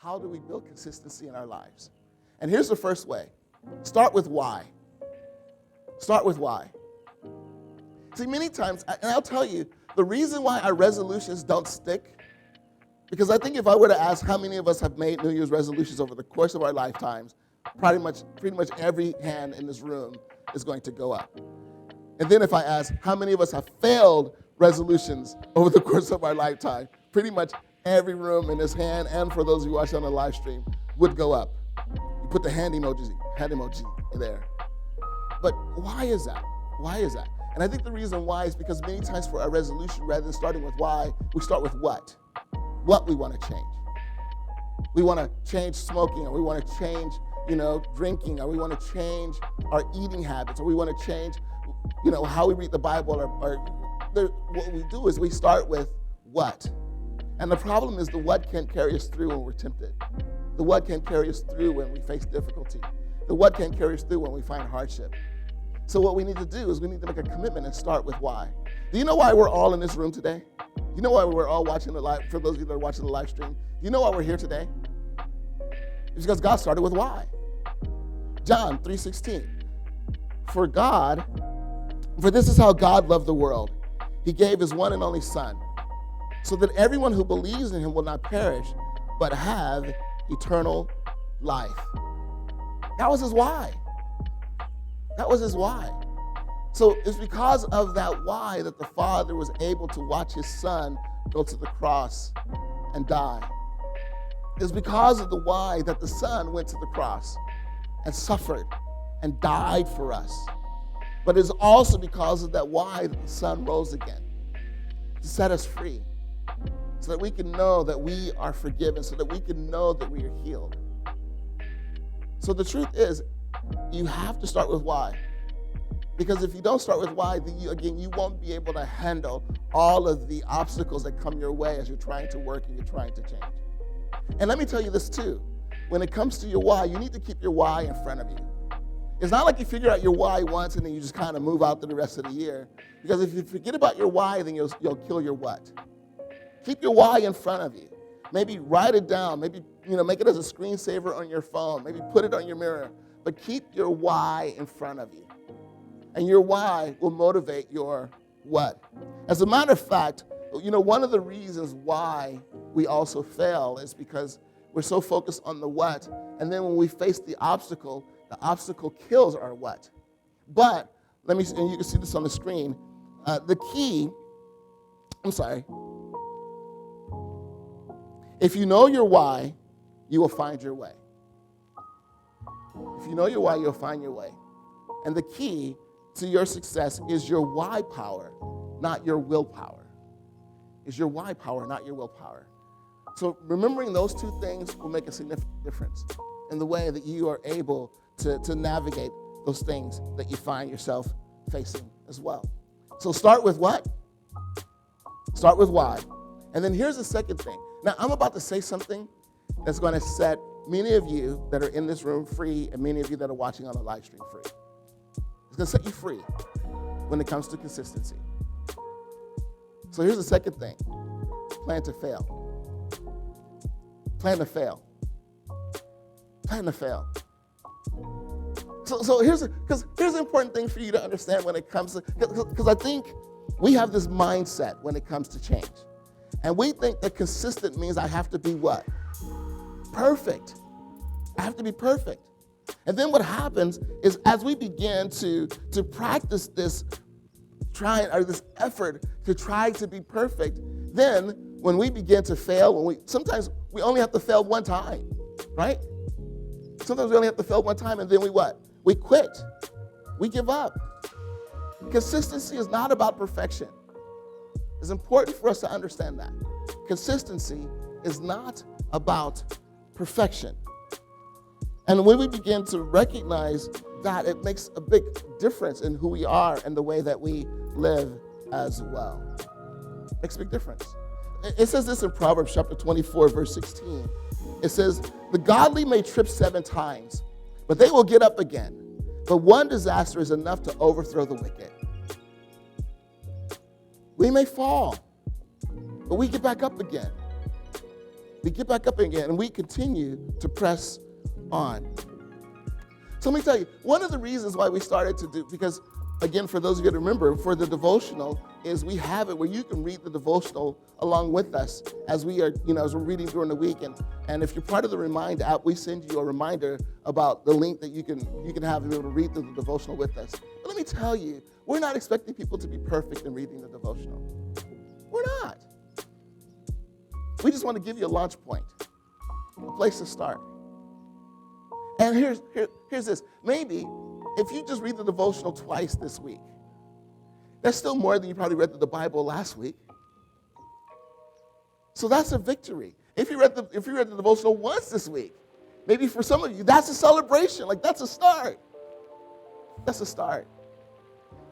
how do we build consistency in our lives? And here's the first way. Start with why. Start with why. See, many times, and I'll tell you, the reason why our resolutions don't stick, because I think if I were to ask how many of us have made New Year's resolutions over the course of our lifetimes, pretty much every hand in this room is going to go up. And then if I ask how many of us have failed resolutions over the course of our lifetime, pretty much every room in this hand, and for those who watch on the live stream, would go up. You put the hand emoji there. But why is that? Why is that? And I think the reason why is because many times for our resolution, rather than starting with why, we start with what. What we want to change. We want to change smoking, or we want to change, drinking, or we want to change our eating habits, or we want to change, how we read the Bible, or what we do is we start with what. And the problem is the what can't carry us through when we're tempted. The what can't carry us through when we face difficulty. The what can't carry us through when we find hardship. So what we need to do is we need to make a commitment and start with why. Do you know why we're all in this room today? You know why we're all watching the live, for those of you that are watching the live stream? You know why we're here today? It's because God started with why. John 3:16. For this is how God loved the world. He gave his one and only Son, so that everyone who believes in him will not perish, but have eternal life. That was his why. That was his why. So it's because of that why that the Father was able to watch his Son go to the cross and die. It's because of the why that the Son went to the cross and suffered and died for us. But it's also because of that why that the Son rose again to set us free, so that we can know that we are forgiven, so that we can know that we are healed. So the truth is, you have to start with why. Because if you don't start with why, then you won't be able to handle all of the obstacles that come your way as you're trying to work and you're trying to change. And let me tell you this too. When it comes to your why, you need to keep your why in front of you. It's not like you figure out your why once and then you just kind of move out through the rest of the year. Because if you forget about your why, then you'll kill your what. Keep your why in front of you. Maybe write it down. Maybe make it as a screensaver on your phone. Maybe put it on your mirror. But keep your why in front of you. And your why will motivate your what. As a matter of fact, one of the reasons why we also fail is because we're so focused on the what, and then when we face the obstacle kills our what. But, and you can see this on the screen, if you know your why, you will find your way. If you know your why, you'll find your way. And the key to your success is your why power, not your willpower. Is your why power, not your willpower. So remembering those two things will make a significant difference in the way that you are able to navigate those things that you find yourself facing as well. So start with what? Start with why. And then here's the second thing. Now, I'm about to say something that's going to set many of you that are in this room free and many of you that are watching on the live stream free. It's going to set you free when it comes to consistency. So here's the second thing. Plan to fail. Plan to fail. Plan to fail. So here's the important thing for you to understand when it comes to, because I think we have this mindset when it comes to change. And we think that consistent means I have to be what? Perfect. I have to be perfect. And then what happens is as we begin to practice this this effort to try to be perfect, then when we begin to fail, sometimes we only have to fail one time, right? Sometimes we only have to fail one time, and then we what? We quit. We give up. Consistency is not about perfection. It's important for us to understand that. Consistency is not about perfection. And when we begin to recognize that, it makes a big difference in who we are and the way that we live as well. It makes a big difference. It says this in Proverbs chapter 24, verse 16. It says, the godly may trip 7 times, but they will get up again. But one disaster is enough to overthrow the wicked. We may fall, but we get back up again. We get back up again, and we continue to press on. So let me tell you, one of the reasons why we started to do, because again, for those of you that remember, for the devotional, is we have it where you can read the devotional along with us as we are, as we're reading during the week. And if you're part of the Remind app, we send you a reminder about the link that you can have to be able to read through the devotional with us. But let me tell you, we're not expecting people to be perfect in reading the devotional. We're not. We just want to give you a launch point, a place to start. And here's this. Maybe if you just read the devotional twice this week, that's still more than you probably read the Bible last week. So that's a victory. If you read the devotional once this week, maybe for some of you, that's a celebration. Like, that's a start. That's a start.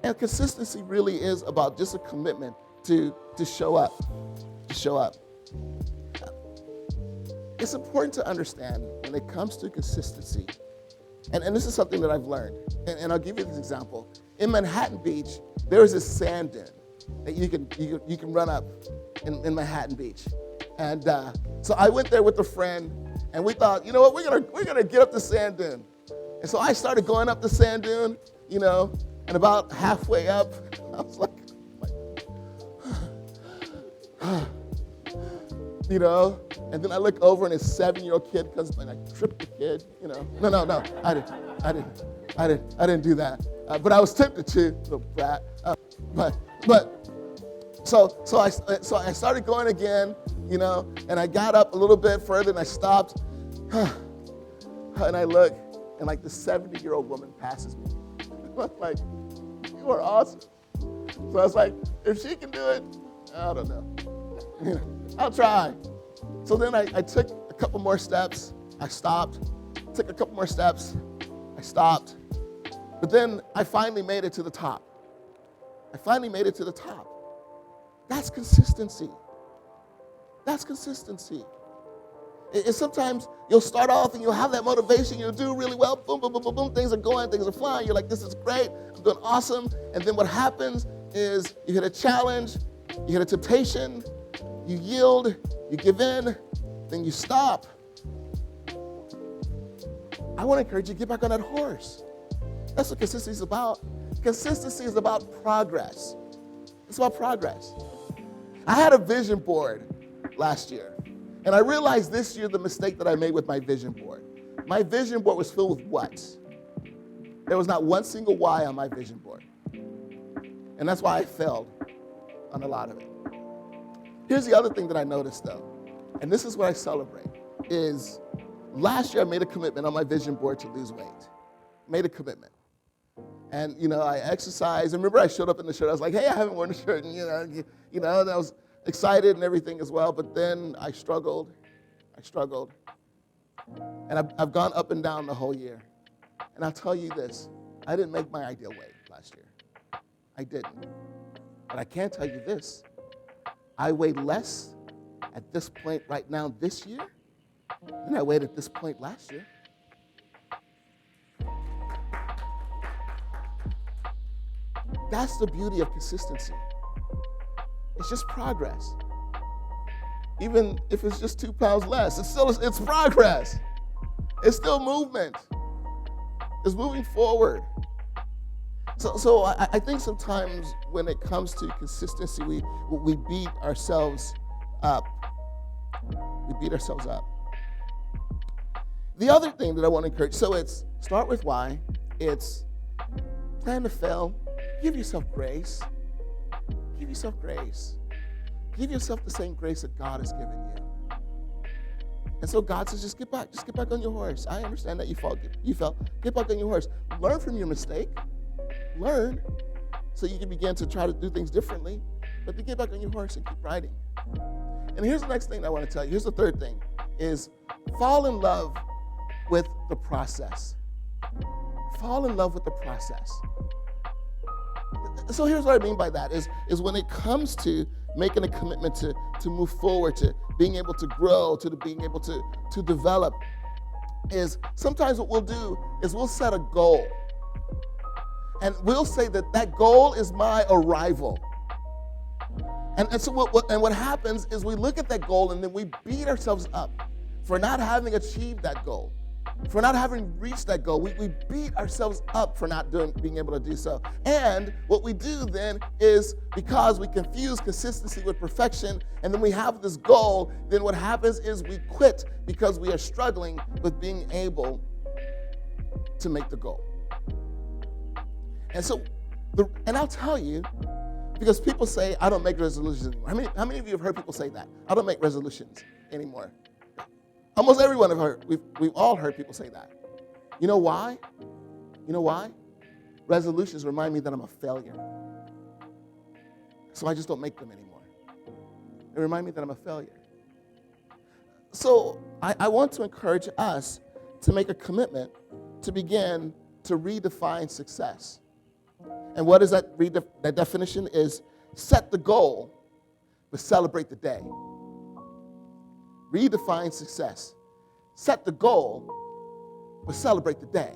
And consistency really is about just a commitment to show up. To show up. It's important to understand when it comes to consistency, and this is something that I've learned, and I'll give you this example. In Manhattan Beach, there is this sand dune that you can run up in Manhattan Beach. And so I went there with a friend, and we thought, you know what, we're gonna get up the sand dune. And so I started going up the sand dune, and about halfway up, I was like, and then I look over and a 7-year-old kid comes by and I tripped the kid, No, I didn't do that. But I was tempted to, little brat. So I started going again, and I got up a little bit further and I stopped, and I look, and like the 70-year-old woman passes me. I'm like, you are awesome. So I was like, if she can do it, I don't know. I'll try. So then I took a couple more steps. I stopped. Took a couple more steps. I stopped. But then I finally made it to the top. That's consistency. That's consistency. It's sometimes you'll start off and you'll have that motivation. You'll do really well. Boom, boom, boom, boom, boom. Things are going. Things are flying. You're like, this is great. I'm doing awesome. And then what happens is you hit a challenge. You hit a temptation. You yield, you give in, then you stop. I want to encourage you to get back on that horse. That's what consistency is about. Consistency is about progress. It's about progress. I had a vision board last year, and I realized this year the mistake that I made with my vision board. My vision board was filled with whats. There was not one single why on my vision board. And that's why I failed on a lot of it. Here's the other thing that I noticed, though, and this is what I celebrate, is last year I made a commitment on my vision board to lose weight. Made a commitment. And, I exercised. And remember, I showed up in the shirt. I was like, hey, I haven't worn a shirt. And, and I was excited and everything as well. But then I struggled. And I've gone up and down the whole year. And I'll tell you this. I didn't make my ideal weight last year. I didn't. But I can tell you this. I weigh less at this point right now this year than I weighed at this point last year. That's the beauty of consistency. It's just progress. Even if it's just 2 pounds less, it's progress. It's still movement. It's moving forward. So I think sometimes when it comes to consistency, we beat ourselves up. The other thing that I want to encourage, so it's start with why. It's plan to fail. Give yourself grace. Give yourself grace. Give yourself the same grace that God has given you. And so God says, just get back on your horse. I understand that you fell. Get back on your horse. Learn from your mistake. Learn so you can begin to try to do things differently, but then get back on your horse and keep riding. And here's the next thing I want to tell you. Here's the third thing, is fall in love with the process. Fall in love with the process. So here's what I mean by that, is when it comes to making a commitment to move forward, to being able to grow, to being able to develop, is sometimes what we'll do is we'll set a goal. And we'll say that goal is my arrival. And so what happens is we look at that goal and then we beat ourselves up for not having achieved that goal, for not having reached that goal. We beat ourselves up for not being able to do so. And what we do then is, because we confuse consistency with perfection, and then we have this goal, then what happens is we quit because we are struggling with being able to make the goal. And so, and I'll tell you, because people say, I don't make resolutions anymore. How many of you have heard people say that? I don't make resolutions anymore. Almost everyone have heard. We've all heard people say that. You know why? You know why? Resolutions remind me that I'm a failure. So I just don't make them anymore. They remind me that I'm a failure. So I want to encourage us to make a commitment to begin to redefine success. And what is that? That definition is set the goal, but celebrate the day. Redefine success. Set the goal, but celebrate the day.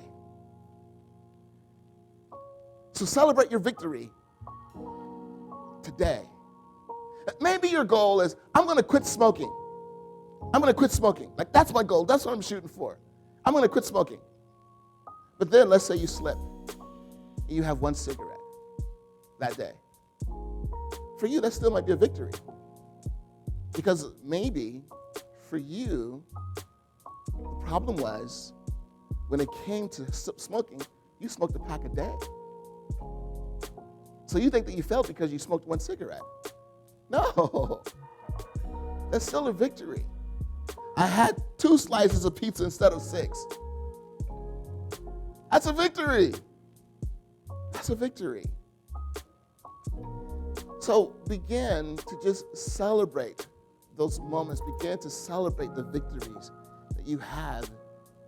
So celebrate your victory today. Maybe your goal is, I'm going to quit smoking. I'm going to quit smoking. Like, that's my goal. That's what I'm shooting for. I'm going to quit smoking. But then let's say you slip and you have one cigarette that day. For you, that still might be a victory. Because maybe for you, the problem was when it came to smoking, you smoked a pack a day. So you think that you failed because you smoked one cigarette. No, that's still a victory. I had 2 slices of pizza instead of 6. That's a victory. That's a victory. So begin to just celebrate those moments. Begin to celebrate the victories that you have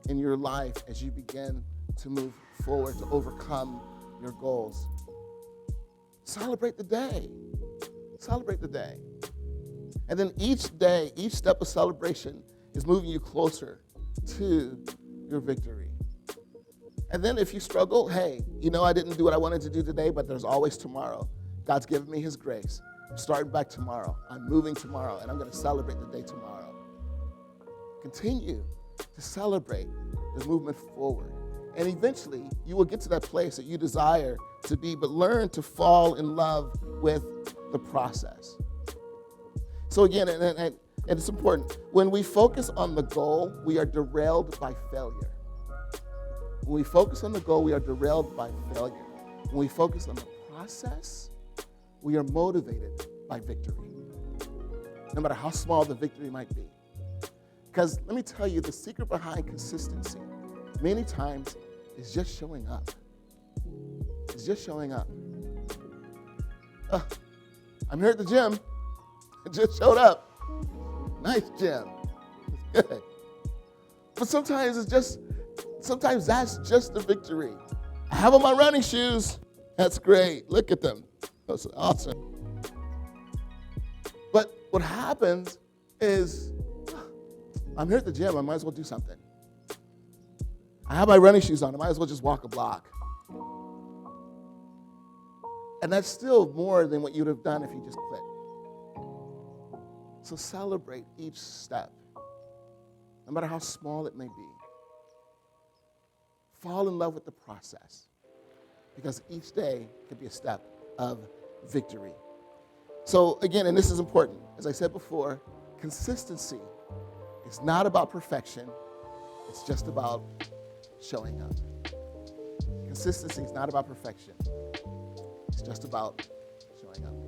in your life as you begin to move forward to overcome your goals. Celebrate the day. Celebrate the day. And then each day, each step of celebration is moving you closer to your victory. And then if you struggle, hey, I didn't do what I wanted to do today, but there's always tomorrow. God's given me his grace. I'm starting back tomorrow. I'm moving tomorrow, and I'm going to celebrate the day tomorrow. Continue to celebrate the movement forward. And eventually, you will get to that place that you desire to be, but learn to fall in love with the process. So again, and it's important, when we focus on the goal, we are derailed by failure. When we focus on the goal, we are derailed by failure. When we focus on the process, we are motivated by victory, no matter how small the victory might be. Because let me tell you, the secret behind consistency many times is just showing up. It's just showing up. I'm here at the gym. I just showed up. Nice gym. It's good. But sometimes that's just the victory. I have on my running shoes. That's great. Look at them. That's awesome. But what happens is, I'm here at the gym. I might as well do something. I have my running shoes on. I might as well just walk a block. And that's still more than what you'd have done if you just quit. So celebrate each step, no matter how small it may be. Fall in love with the process, because each day could be a step of victory. So again, and this is important, as I said before, consistency is not about perfection. It's just about showing up. Consistency is not about perfection. It's just about showing up.